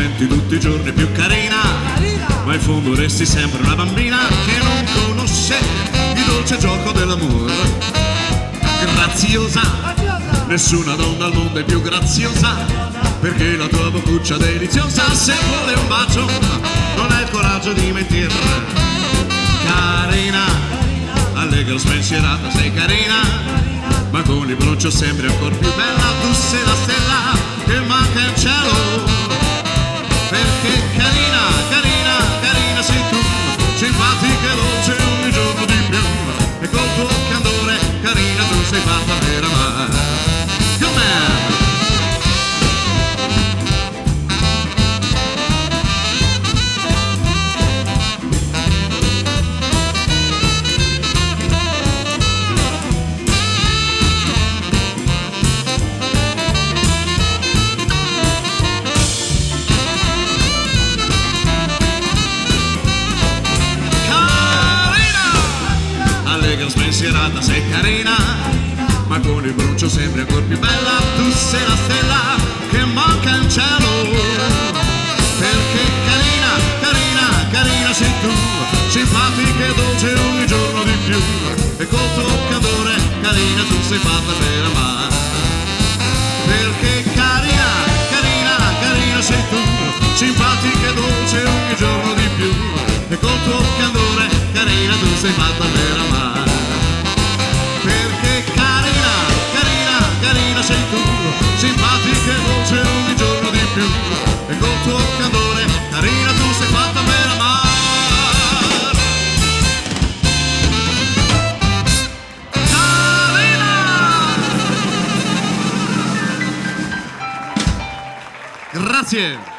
diventi tutti i giorni più carina, ma in fondo resti sempre una bambina che non conosce il dolce gioco dell'amore. Graziosa, nessuna donna al mondo è più graziosa, perché la tua boccuccia deliziosa, se vuole un bacio non hai il coraggio di mentirle. Carina, allegra spensierata, sei carina, ma con il broncio sembri ancora più bella. Tu sei la stella che manca in cielo, perché carina, carina, carina sei tu, simpatica e dolce ogni giorno di più, e col tuo candore carina tu sei fatta per amare. Com'è? Spensierata, sei carina, ma con il broncio sembri ancora più bella. Tu sei la stella che manca in cielo, perché carina, carina, carina sei tu, simpatica e dolce ogni giorno di più, e col tuo candore carina tu sei fatta per amare. Perché carina, carina, carina sei tu, simpatica e dolce ogni giorno di più, e col tuo candore carina tu sei fatta per amare. Perché carina, carina, carina sei tu, simpatica e dolce ogni giorno di più, e col tuo candore carina tu sei fatta per amare. Carina! Grazie!